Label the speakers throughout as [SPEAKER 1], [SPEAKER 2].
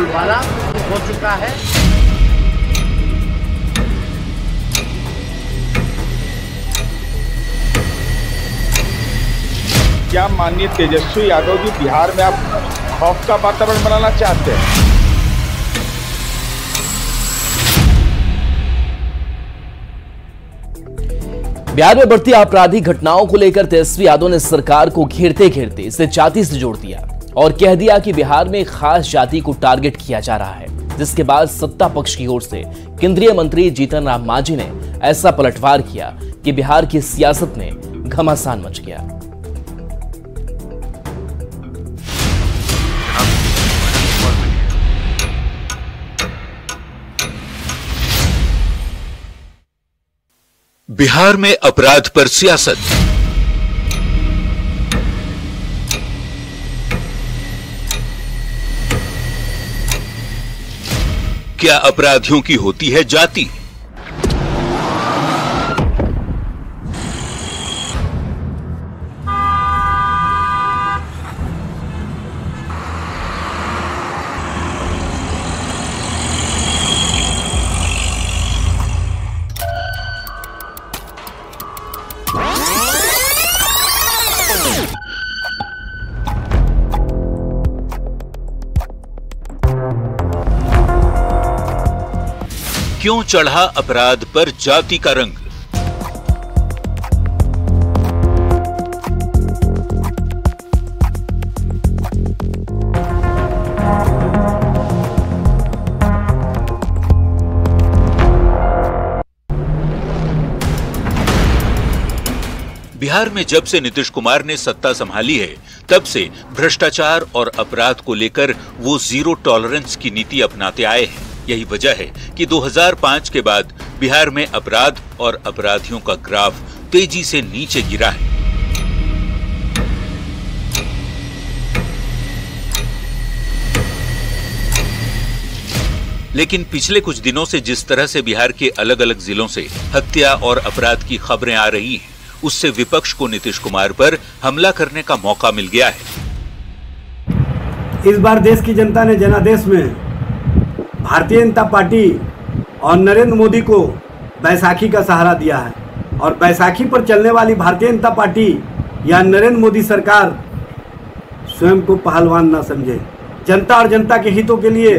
[SPEAKER 1] बोलबाला हो चुका है।
[SPEAKER 2] क्या माननीय तेजस्वी यादव जी बिहार में आप खौफ का वातावरण बनाना चाहते हैं?
[SPEAKER 3] बिहार में बढ़ती आपराधिक घटनाओं को लेकर तेजस्वी यादव ने सरकार को घेरते घेरते इसे जाति से जोड़ दिया और कह दिया कि बिहार में खास जाति को टारगेट किया जा रहा है, जिसके बाद सत्ता पक्ष की ओर से केंद्रीय मंत्री जीतन राम मांझी ने ऐसा पलटवार किया कि बिहार की सियासत में घमासान मच गया।
[SPEAKER 4] बिहार में अपराध पर सियासत। क्या अपराधियों की होती है जाति? क्यों चढ़ा अपराध पर जाति का रंग? बिहार में जब से नीतीश कुमार ने सत्ता संभाली है, तब से भ्रष्टाचार और अपराध को लेकर वो जीरो टॉलरेंस की नीति अपनाते आए हैं। यही वजह है कि 2005 के बाद बिहार में अपराध और अपराधियों का ग्राफ तेजी से नीचे गिरा है। लेकिन पिछले कुछ दिनों से जिस तरह से बिहार के अलग अलग जिलों से हत्या और अपराध की खबरें आ रही हैं, उससे विपक्ष को नीतीश कुमार पर हमला करने का मौका मिल गया है।
[SPEAKER 5] इस बार देश की जनता ने जनादेश में भारतीय जनता पार्टी और नरेंद्र मोदी को बैसाखी का सहारा दिया है और बैसाखी पर चलने वाली भारतीय जनता पार्टी या नरेंद्र मोदी सरकार स्वयं को पहलवान ना समझे। जनता और जनता के हितों के लिए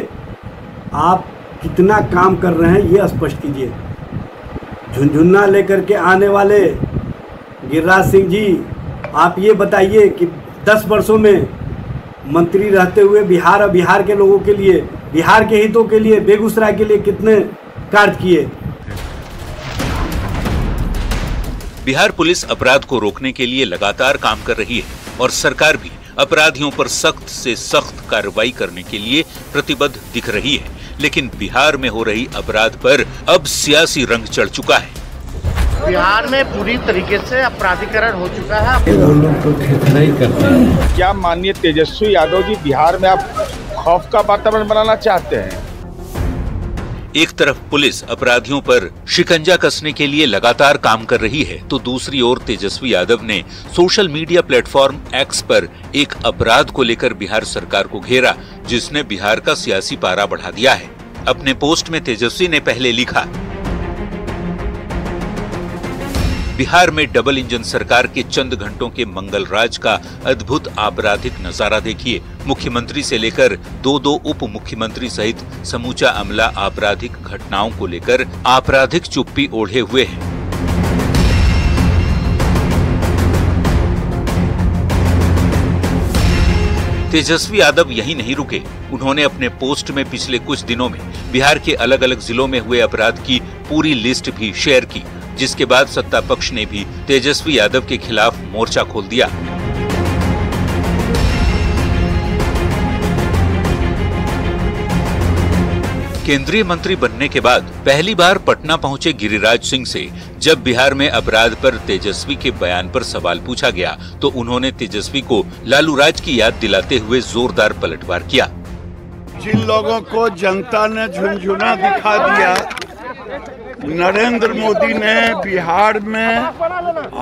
[SPEAKER 5] आप कितना काम कर रहे हैं ये स्पष्ट कीजिए। झुनझुना लेकर के आने वाले गिरिराज सिंह जी, आप ये बताइए कि 10 वर्षों में मंत्री रहते हुए बिहार और बिहार के लोगों के लिए, बिहार के हितों के लिए, बेगूसराय के लिए कितने कार्य किए।
[SPEAKER 4] बिहार पुलिस अपराध को रोकने के लिए लगातार काम कर रही है और सरकार भी अपराधियों पर सख्त से सख्त कार्रवाई करने के लिए प्रतिबद्ध दिख रही है। लेकिन बिहार में हो रही अपराध पर अब सियासी रंग चढ़ चुका है।
[SPEAKER 1] बिहार में पूरी तरीके से अपराधीकरण हो चुका है।
[SPEAKER 5] वो लोग तो खेतना ही करते हैं।
[SPEAKER 2] क्या माननीय तेजस्वी यादव जी बिहार में आप खौफ का वातावरण बनाना चाहते हैं?
[SPEAKER 4] एक तरफ पुलिस अपराधियों पर शिकंजा कसने के लिए लगातार काम कर रही है, तो दूसरी ओर तेजस्वी यादव ने सोशल मीडिया प्लेटफॉर्म एक्स पर एक अपराध को लेकर बिहार सरकार को घेरा, जिसने बिहार का सियासी पारा बढ़ा दिया है। अपने पोस्ट में तेजस्वी ने पहले लिखा, बिहार में डबल इंजन सरकार के चंद घंटों के मंगल राज का अद्भुत आपराधिक नजारा देखिए। मुख्यमंत्री से लेकर दो उप मुख्यमंत्री सहित समूचा अमला आपराधिक घटनाओं को लेकर आपराधिक चुप्पी ओढ़े हुए है। तेजस्वी यादव यही नहीं रुके। उन्होंने अपने पोस्ट में पिछले कुछ दिनों में बिहार के अलग अलग जिलों में हुए अपराध की पूरी लिस्ट भी शेयर की, जिसके बाद सत्ता पक्ष ने भी तेजस्वी यादव के खिलाफ मोर्चा खोल दिया। केंद्रीय मंत्री बनने के बाद पहली बार पटना पहुंचे गिरिराज सिंह से जब बिहार में अपराध पर तेजस्वी के बयान पर सवाल पूछा गया, तो उन्होंने तेजस्वी को लालू राज की याद दिलाते हुए जोरदार पलटवार किया।
[SPEAKER 6] जिन लोगों को जनता ने झुनझुना दिखा दिया, नरेंद्र मोदी ने बिहार में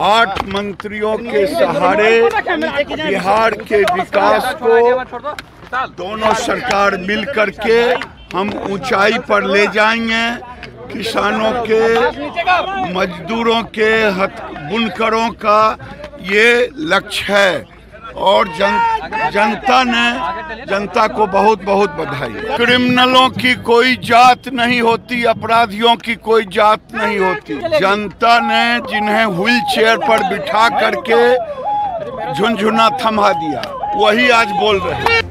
[SPEAKER 6] 8 मंत्रियों के सहारे बिहार के विकास को दोनों सरकार मिल करके हम ऊंचाई पर ले जाएंगे। किसानों के, मजदूरों के, बुनकरों का ये लक्ष्य है और जनता को बहुत बहुत बधाई। क्रिमिनलों की कोई जात नहीं होती, अपराधियों की कोई जात नहीं होती। जनता ने जिन्हें व्हील चेयर पर बिठा करके झुनझुना थमा दिया, वही आज बोल रहे हैं।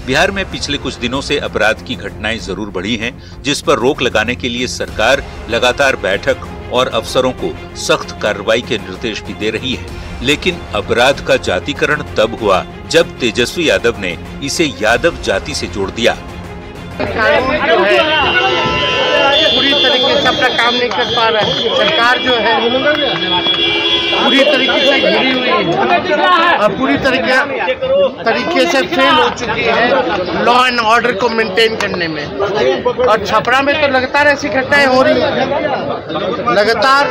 [SPEAKER 4] बिहार में पिछले कुछ दिनों से अपराध की घटनाएं जरूर बढ़ी हैं, जिस पर रोक लगाने के लिए सरकार लगातार बैठक और अफसरों को सख्त कार्रवाई के निर्देश भी दे रही है। लेकिन अपराध का जातिकरण तब हुआ जब तेजस्वी यादव ने इसे यादव जाति से जोड़ दिया।
[SPEAKER 1] कानून जो है पूरी तरीके से अपना काम नहीं कर पा रहा है। सरकार जो है पूरी तरीके से घिरी हुई है और पूरी तरीके से फेल हो चुकी है लॉ एंड ऑर्डर को मेंटेन करने में। और छपरा में तो लगातार ऐसी घटनाएं हो रही हैं, लगातार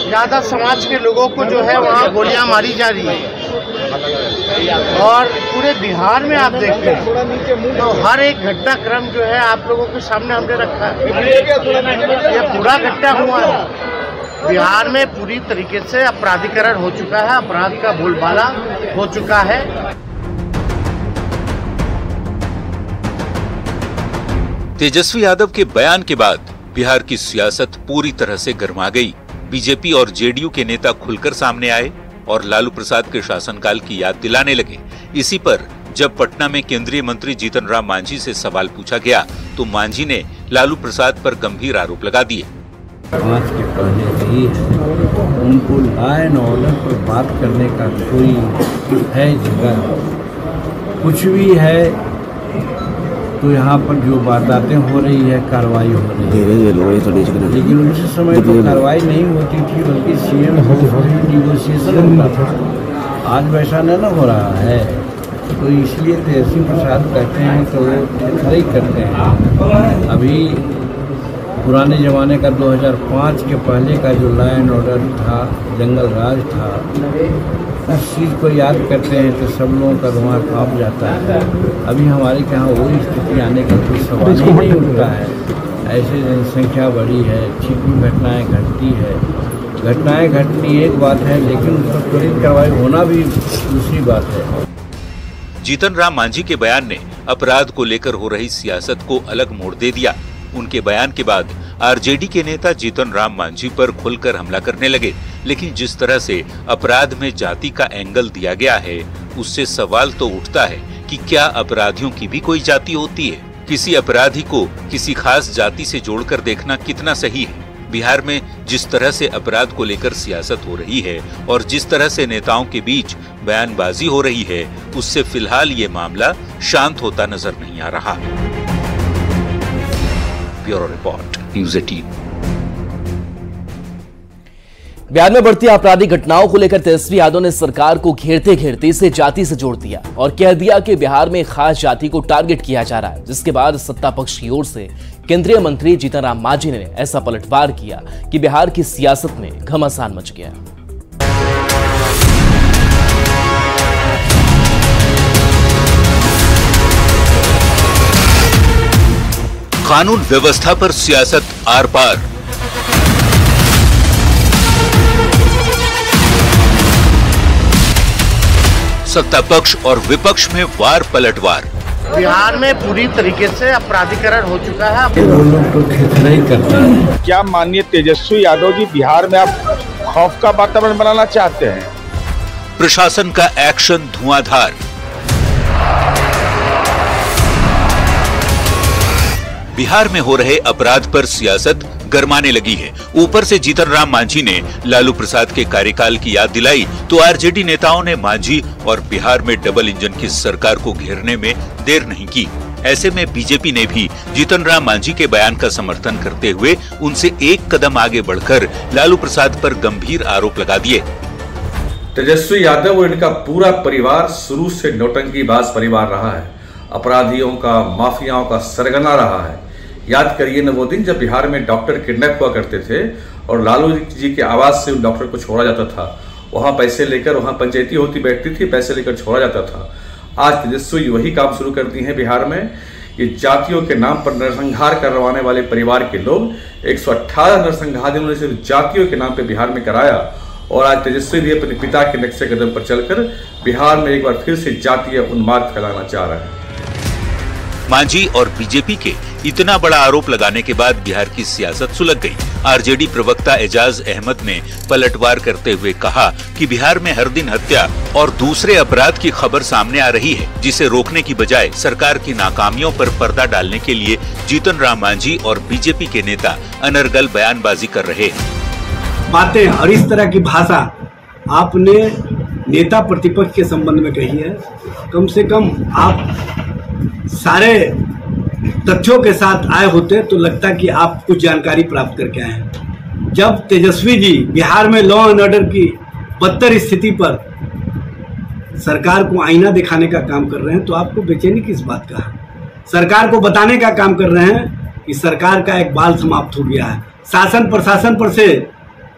[SPEAKER 1] ज्यादा समाज के लोगों को जो है वहाँ गोलियां मारी जा रही है। और पूरे बिहार में आप देखते हैं तो हर एक घटनाक्रम जो है आप लोगों के सामने हमने रखा है। यह पूरा घटना हुआ है। बिहार में पूरी तरीके से अपराधीकरण हो चुका है, अपराध का बोलबाला हो चुका है।
[SPEAKER 4] तेजस्वी यादव के बयान के बाद बिहार की सियासत पूरी तरह से गर्मा गई। बीजेपी और जेडीयू के नेता खुलकर सामने आए और लालू प्रसाद के शासनकाल की याद दिलाने लगे। इसी पर जब पटना में केंद्रीय मंत्री जीतन राम मांझी से सवाल पूछा गया तो मांझी ने लालू प्रसाद पर गंभीर आरोप लगा दिए।
[SPEAKER 7] 5 के पहले रही है, उनको लॉ एंड ऑर्डर पर बात करने का कोई है जगह, कुछ भी है तो यहाँ पर जो बातें हो रही है, कार्रवाई हो रही है, लेकिन उस समय तो कार्रवाई नहीं होती थी, बल्कि सीएम निगोशिएशन होता था। आज वैसा न हो रहा है, तो इसलिए तेजस्वी प्रसाद कहते हैं तो वो खड़े करते हैं। अभी पुराने ज़माने का 2005 के पहले का जो लॉ एंड ऑर्डर था, जंगल राज था, उस चीज़ को याद करते हैं तो सब लोगों का रुआं कांप जाता है। अभी हमारे यहाँ वही स्थिति आने का कोई सवाल ही नहीं उठता है। ऐसे जनसंख्या बढ़ी है, छिपी घटनाएँ घटती है, घटनाएँ घटनी एक बात है, लेकिन उस पर त्वरित कार्रवाई होना भी दूसरी बात है।
[SPEAKER 4] जीतन राम मांझी के बयान ने अपराध को लेकर हो रही सियासत को अलग मोड़ दे दिया। उनके बयान के बाद आरजेडी के नेता जीतन राम मांझी पर खुलकर हमला करने लगे। लेकिन जिस तरह से अपराध में जाति का एंगल दिया गया है, उससे सवाल तो उठता है कि क्या अपराधियों की भी कोई जाति होती है? किसी अपराधी को किसी खास जाति से जोड़कर देखना कितना सही है? बिहार में जिस तरह से अपराध को लेकर सियासत हो रही है और जिस तरह से नेताओं के बीच बयानबाजी हो रही है, उससे फिलहाल ये मामला शांत होता नजर नहीं आ रहा। Bureau report, news 18।
[SPEAKER 3] बिहार में बढ़ती आपराधिक घटनाओं को लेकर तेजस्वी यादव ने सरकार को घेरते घेरते इसे जाति से जोड़ दिया और कह दिया कि बिहार में खास जाति को टारगेट किया जा रहा है, जिसके बाद सत्ता पक्ष की ओर से केंद्रीय मंत्री जीतन राम मांझी ने ऐसा पलटवार किया कि बिहार की सियासत में घमासान मच गया।
[SPEAKER 4] कानून व्यवस्था पर सियासत आर पार। सत्ता पक्ष और विपक्ष में वार पलटवार।
[SPEAKER 1] बिहार में पूरी तरीके से अपराधीकरण हो चुका है।
[SPEAKER 2] क्या माननीय तेजस्वी यादव जी बिहार में आप खौफ का वातावरण बनाना चाहते हैं?
[SPEAKER 4] प्रशासन का एक्शन धुआंधार। बिहार में हो रहे अपराध पर सियासत गरमाने लगी है। ऊपर से जीतन राम मांझी ने लालू प्रसाद के कार्यकाल की याद दिलाई तो आरजेडी नेताओं ने मांझी और बिहार में डबल इंजन की सरकार को घेरने में देर नहीं की। ऐसे में बीजेपी ने भी जीतन राम मांझी के बयान का समर्थन करते हुए उनसे एक कदम आगे बढ़कर लालू प्रसाद पर गंभीर आरोप लगा दिए।
[SPEAKER 8] तेजस्वी यादव और इनका पूरा परिवार शुरू से नौटंकीबाज परिवार रहा है, अपराधियों का, माफियाओं का सरगना रहा है। याद करिए न वो दिन जब बिहार में डॉक्टर किडनैप हुआ करते थे और लालू जी के आवाज से उन डॉक्टर को छोड़ा जाता था। वहाँ पैसे लेकर, वहाँ पंचायती होती बैठती थी, पैसे लेकर छोड़ा जाता था। आज तेजस्वी वही काम शुरू कर दिए हैं बिहार में। ये जातियों के नाम पर नरसंहार करवाने वाले परिवार के लोग 118 नरसंहार उन्होंने सिर्फ जातियों के नाम पर बिहार में कराया। और आज तेजस्वी भी अपने पिता के नक्शे कदम पर चलकर बिहार में एक बार फिर से जातीय उन्माद फैलाना चाह रहे हैं।
[SPEAKER 4] मांझी और बीजेपी के इतना बड़ा आरोप लगाने के बाद बिहार की सियासत सुलग गई। आरजेडी प्रवक्ता एजाज अहमद ने पलटवार करते हुए कहा कि बिहार में हर दिन हत्या और दूसरे अपराध की खबर सामने आ रही है, जिसे रोकने की बजाय सरकार की नाकामियों पर पर्दा डालने के लिए जीतन राम मांझी और बीजेपी के नेता अनर्गल बयानबाजी कर रहे हैं।
[SPEAKER 5] बातें और इस तरह की भाषा आपने नेता प्रतिपक्ष के संबंध में कही है। कम से कम आप सारे तथ्यों के साथ आए होते तो लगता कि आप कुछ जानकारी प्राप्त करके आए हैं। जब तेजस्वी जी बिहार में लॉ एंड ऑर्डर की बदतर स्थिति पर सरकार को आईना दिखाने का काम कर रहे हैं तो आपको बेचैनी किस बात का है? सरकार को बताने का काम कर रहे हैं कि सरकार का एक बाल समाप्त हो गया है, शासन प्रशासन पर से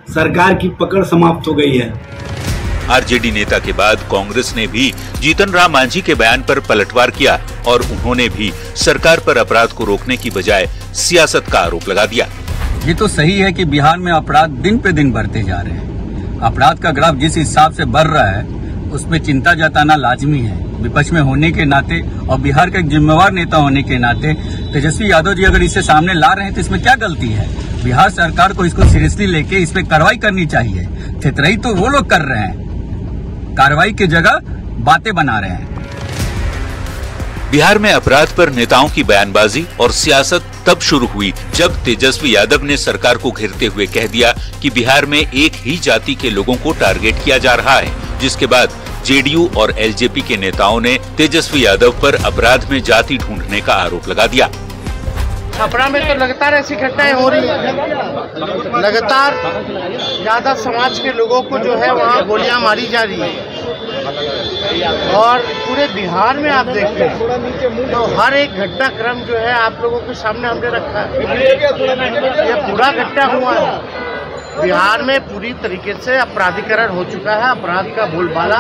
[SPEAKER 5] सरकार की पकड़ समाप्त हो गई है।
[SPEAKER 4] आरजेडी नेता के बाद कांग्रेस ने भी जीतन राम मांझी के बयान पर पलटवार किया और उन्होंने भी सरकार पर अपराध को रोकने की बजाय सियासत का आरोप लगा दिया।
[SPEAKER 9] ये तो सही है कि बिहार में अपराध दिन पे दिन बढ़ते जा रहे हैं। अपराध का ग्राफ जिस हिसाब से बढ़ रहा है उसमें चिंता जताना लाजमी है। विपक्ष में होने के नाते और बिहार का एक जिम्मेवार नेता होने के नाते तेजस्वी यादव जी अगर इसे सामने ला रहे हैं तो इसमें क्या गलती है? बिहार सरकार को इसको सीरियसली लेके इस पे कार्रवाई करनी चाहिए। थेतराई तो वो लोग कर रहे हैं, कार्रवाई की जगह बातें बना रहे हैं।
[SPEAKER 4] बिहार में अपराध पर नेताओं की बयानबाजी और सियासत तब शुरू हुई जब तेजस्वी यादव ने सरकार को घेरते हुए कह दिया कि बिहार में एक ही जाति के लोगों को टारगेट किया जा रहा है, जिसके बाद जेडीयू और एलजेपी के नेताओं ने तेजस्वी यादव पर अपराध में जाति ढूंढने का आरोप लगा दिया।
[SPEAKER 1] छपरा में तो लगातार ऐसी घटनाएं हो रही है, लगातार यादव समाज के लोगों को जो है वहाँ गोलियां मारी जा रही है। और पूरे बिहार में आप देखते हैं तो हर एक घटनाक्रम जो है आप लोगों के सामने हमने रखा है। ये पूरा घटना हुआ है। बिहार में पूरी तरीके से अपराधीकरण हो चुका है, अपराध का बोलबाला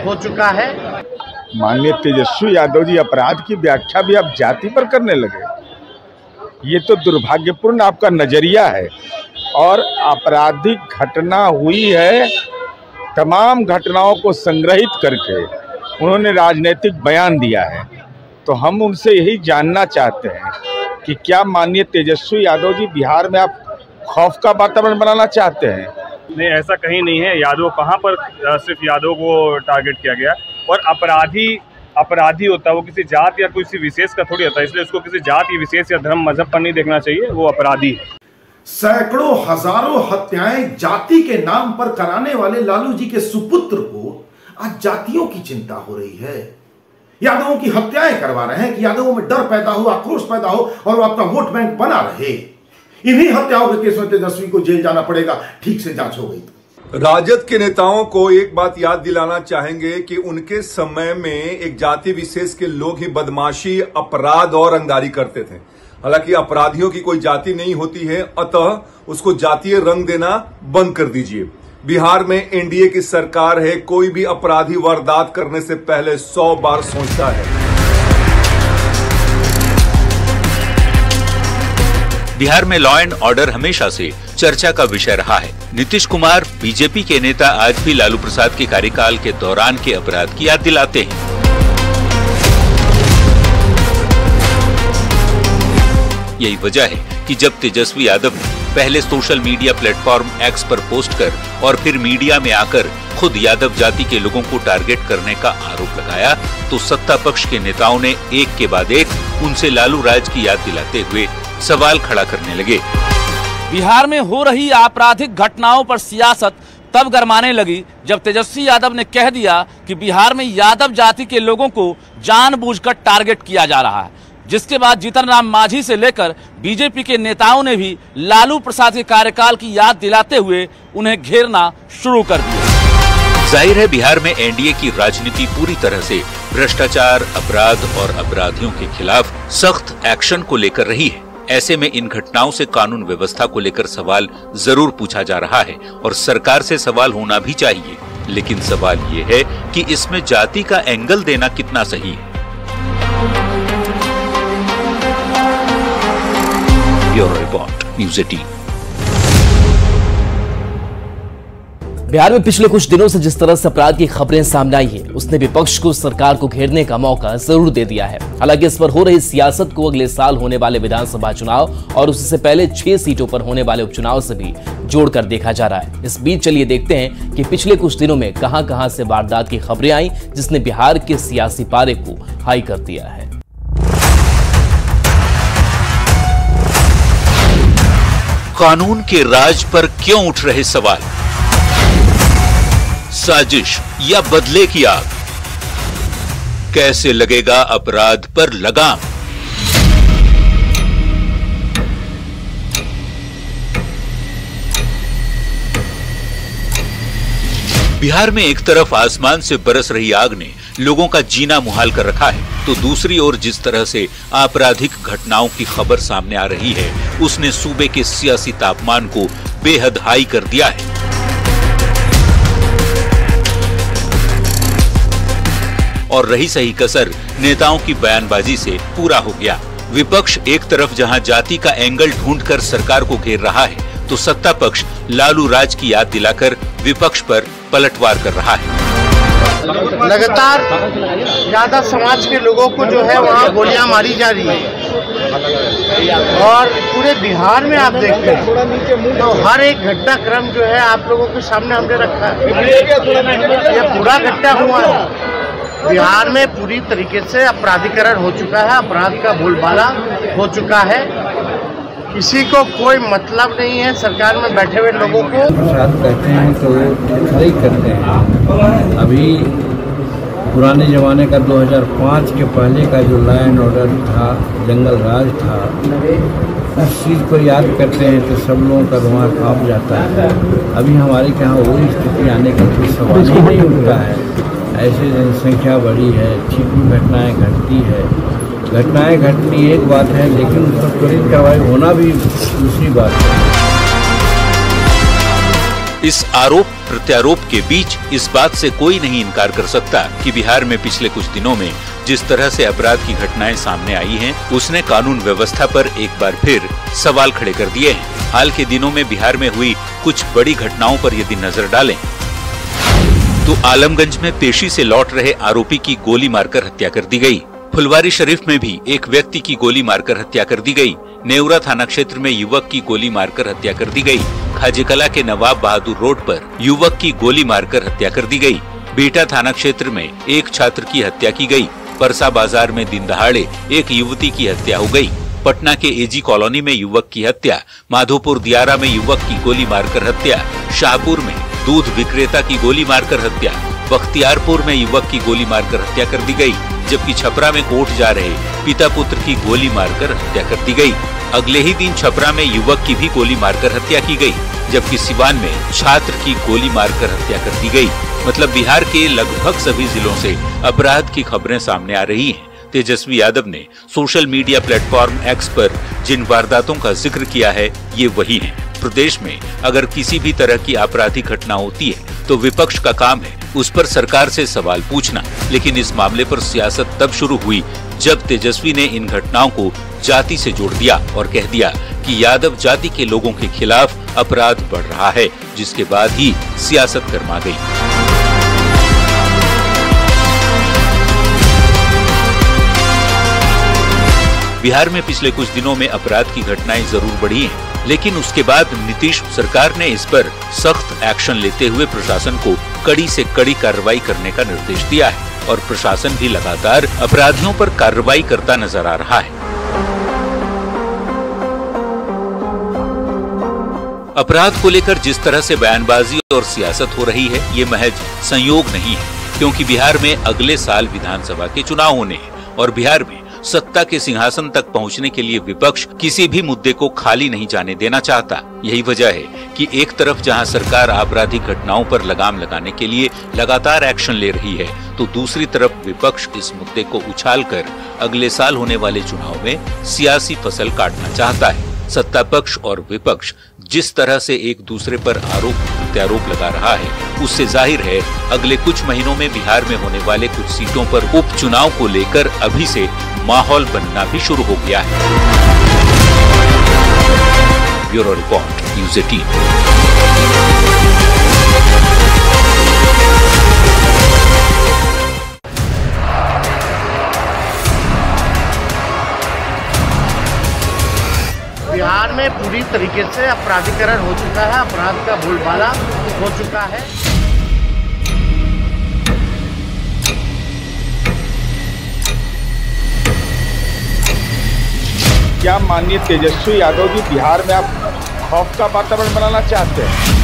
[SPEAKER 1] हो चुका है।
[SPEAKER 2] माननीय तेजस्वी यादव जी अपराध की व्याख्या भी अब जाति पर करने लगे। ये तो दुर्भाग्यपूर्ण आपका नजरिया है। और आपराधिक घटना हुई है, तमाम घटनाओं को संग्रहित करके उन्होंने राजनीतिक बयान दिया है। तो हम उनसे यही जानना चाहते हैं कि क्या माननीय तेजस्वी यादव जी बिहार में आप खौफ का वातावरण बनाना चाहते हैं?
[SPEAKER 10] नहीं, ऐसा कहीं नहीं है। यादव कहाँ पर सिर्फ यादव को टारगेट किया गया। और अपराधी होता है वो किसी जात या किसी विशेष का थोड़ी होता है, इसलिए उसको किसी जात या विशेष या धर्म मजहब पर नहीं देखना चाहिए। वो अपराधी है।
[SPEAKER 11] सैकड़ों हजारों हत्याएं जाति के नाम पर कराने वाले लालू जी के सुपुत्र को आज जातियों की चिंता हो रही है। यादवों की हत्याएं करवा रहे हैं कि यादवों में डर पैदा हो, आक्रोश पैदा हो और वो आपका वोट बैंक बना रहे। इन्हीं हत्याओं के केस में तेजस्वी को जेल जाना पड़ेगा। ठीक से जांच हो गई।
[SPEAKER 12] राजद के नेताओं को एक बात याद दिलाना चाहेंगे कि उनके समय में एक जाति विशेष के लोग ही बदमाशी, अपराध और रंगदारी करते थे। हालांकि अपराधियों की कोई जाति नहीं होती है, अतः उसको जातीय रंग देना बंद कर दीजिए। बिहार में एनडीए की सरकार है, कोई भी अपराधी वारदात करने से पहले 100 बार सोचता है।
[SPEAKER 4] बिहार में लॉ एंड ऑर्डर हमेशा से चर्चा का विषय रहा है। नीतीश कुमार बीजेपी के नेता आज भी लालू प्रसाद के कार्यकाल के दौरान के अपराध की याद दिलाते हैं। यही वजह है कि जब तेजस्वी यादव ने पहले सोशल मीडिया प्लेटफॉर्म एक्स पर पोस्ट कर और फिर मीडिया में आकर खुद यादव जाति के लोगों को टारगेट करने का आरोप लगाया, तो सत्ता पक्ष के नेताओं ने एक के बाद एक उनसे लालू राज की याद दिलाते हुए सवाल खड़ा करने लगे।
[SPEAKER 3] बिहार में हो रही आपराधिक घटनाओं पर सियासत तब गरमाने लगी जब तेजस्वी यादव ने कह दिया कि बिहार में यादव जाति के लोगों को जानबूझकर टारगेट किया जा रहा है, जिसके बाद जीतन राम मांझी से लेकर बीजेपी के नेताओं ने भी लालू प्रसाद के कार्यकाल की याद दिलाते हुए उन्हें घेरना शुरू कर दिया।
[SPEAKER 4] जाहिर है बिहार में एनडीए की राजनीति पूरी तरह से भ्रष्टाचार, अपराध और अपराधियों के खिलाफ सख्त एक्शन को लेकर रही है। ऐसे में इन घटनाओं से कानून व्यवस्था को लेकर सवाल जरूर पूछा जा रहा है और सरकार से सवाल होना भी चाहिए। लेकिन सवाल ये है कि इसमें जाति का एंगल देना कितना सही है। Bureau report, news 18।
[SPEAKER 3] बिहार में पिछले कुछ दिनों से जिस तरह से अपराध की खबरें सामने आई है, उसने विपक्ष को सरकार को घेरने का मौका जरूर दे दिया है। हालांकि इस पर हो रही सियासत को अगले साल होने वाले विधानसभा चुनाव और उससे पहले 6 सीटों पर होने वाले उपचुनाव से भी जोड़कर देखा जा रहा है। इस बीच चलिए देखते हैं कि पिछले कुछ दिनों में कहां-कहां से वारदात की खबरें आई, जिसने बिहार के सियासी पारे को हाई कर दिया है।
[SPEAKER 4] कानून के राज पर क्यों उठ रहे सवाल? साजिश या बदले की आग? कैसे लगेगा अपराध पर लगाम? बिहार में एक तरफ आसमान से बरस रही आग ने लोगों का जीना मुहाल कर रखा है, तो दूसरी ओर जिस तरह से आपराधिक घटनाओं की खबर सामने आ रही है, उसने सूबे के सियासी तापमान को बेहद हाई कर दिया है। और रही सही कसर नेताओं की बयानबाजी से पूरा हो गया। विपक्ष एक तरफ जहां जाति का एंगल ढूंढकर सरकार को घेर रहा है, तो सत्ता पक्ष लालू राज की याद दिलाकर विपक्ष पर पलटवार कर रहा है।
[SPEAKER 1] लगातार ज्यादा समाज के लोगों को जो है वहाँ गोलियां मारी जा रही है और पूरे बिहार में आप देखते हैं तो हर एक घटनाक्रम जो है आप लोगों के सामने हमने रखा है। ये पूरा घटना हुआ है। बिहार में पूरी तरीके से अपराधीकरण हो चुका है, अपराध का बोलबाला हो चुका है। किसी को कोई मतलब नहीं है सरकार में बैठे हुए लोगों को।
[SPEAKER 7] प्रसाद कहते हैं तो सही करते हैं। अभी पुराने ज़माने का 2005 के पहले का जो लॉ एंड ऑर्डर था, जंगल राज था, उस चीज़ को याद करते हैं तो सब लोगों का दिमाग कांप जाता है। अभी हमारे यहाँ वही स्थिति आने का कोई सवाल ही नहीं उठता है। ऐसे जनसंख्या बढ़ी है, छिपी घटनाएँ घटती है। घटनाएं घटनी एक बात है, लेकिन उस पर त्वरित कार्रवाई होना भी दूसरी बात है।
[SPEAKER 4] इस आरोप प्रत्यारोप के बीच इस बात से कोई नहीं इनकार कर सकता कि बिहार में पिछले कुछ दिनों में जिस तरह से अपराध की घटनाएं सामने आई हैं, उसने कानून व्यवस्था पर एक बार फिर सवाल खड़े कर दिए हैं। हाल के दिनों में बिहार में हुई कुछ बड़ी घटनाओं पर यदि नजर डालें तो आलमगंज में पेशी से लौट रहे आरोपी की गोली मारकर हत्या कर दी गई। फुलवारी शरीफ में भी एक व्यक्ति की गोली मारकर हत्या कर दी गई। नेवरा थाना क्षेत्र में युवक की गोली मारकर हत्या कर दी गई। खाजेकला के नवाब बहादुर रोड पर युवक की गोली मारकर हत्या कर दी गई। बिहटा थाना क्षेत्र में एक छात्र की हत्या की गई। परसा बाजार में दिन दहाड़े एक युवती की हत्या हो गई। पटना के एजी कॉलोनी में युवक की हत्या। माधोपुर दियारा में युवक की गोली मारकर हत्या। शाहपुर में दूध विक्रेता की गोली मारकर हत्या। बख्तियारपुर में युवक की गोली मारकर हत्या कर दी गई, जबकि छपरा में कोर्ट जा रहे पिता पुत्र की गोली मारकर हत्या कर दी गई। अगले ही दिन छपरा में युवक की भी गोली मारकर हत्या की गई, जबकि सिवान में छात्र की गोली मारकर हत्या कर दी गई। मतलब बिहार के लगभग सभी जिलों से अपराध की खबरें सामने आ रही हैं। तेजस्वी यादव ने सोशल मीडिया प्लेटफॉर्म एक्स पर जिन वारदातों का जिक्र किया है, ये वही हैं। प्रदेश में अगर किसी भी तरह की आपराधिक घटना होती है तो विपक्ष का काम है उस पर सरकार से सवाल पूछना। लेकिन इस मामले पर सियासत तब शुरू हुई जब तेजस्वी ने इन घटनाओं को जाति से जोड़ दिया और कह दिया कि यादव जाति के लोगों के खिलाफ अपराध बढ़ रहा है, जिसके बाद ही सियासत गर्मा गई। बिहार में पिछले कुछ दिनों में अपराध की घटनाएं जरूर बढ़ी हैं, लेकिन उसके बाद नीतीश सरकार ने इस पर सख्त एक्शन लेते हुए प्रशासन को कड़ी से कड़ी कार्रवाई करने का निर्देश दिया है और प्रशासन भी लगातार अपराधियों पर कार्रवाई करता नजर आ रहा है। अपराध को लेकर जिस तरह से बयानबाजी और सियासत हो रही है, ये महज संयोग नहीं है, क्योंकि बिहार में अगले साल विधानसभा के चुनाव होने हैं और बिहार में सत्ता के सिंहासन तक पहुंचने के लिए विपक्ष किसी भी मुद्दे को खाली नहीं जाने देना चाहता। यही वजह है कि एक तरफ जहां सरकार आपराधिक घटनाओं पर लगाम लगाने के लिए लगातार एक्शन ले रही है, तो दूसरी तरफ विपक्ष इस मुद्दे को उछालकर अगले साल होने वाले चुनाव में सियासी फसल काटना चाहता है। सत्ता पक्ष और विपक्ष जिस तरह से एक दूसरे पर आरोप प्रत्यारोप लगा रहा है, उससे जाहिर है अगले कुछ महीनों में बिहार में होने वाले कुछ सीटों पर उपचुनाव को लेकर अभी से माहौल बनना भी शुरू हो गया है। Bureau report, news 18।
[SPEAKER 1] बिहार में पूरी तरीके से अपराधीकरण हो चुका है, अपराध का बोलबाला हो चुका है।
[SPEAKER 2] क्या माननीय तेजस्वी यादव जी बिहार में आप खौफ का वातावरण बनाना चाहते हैं?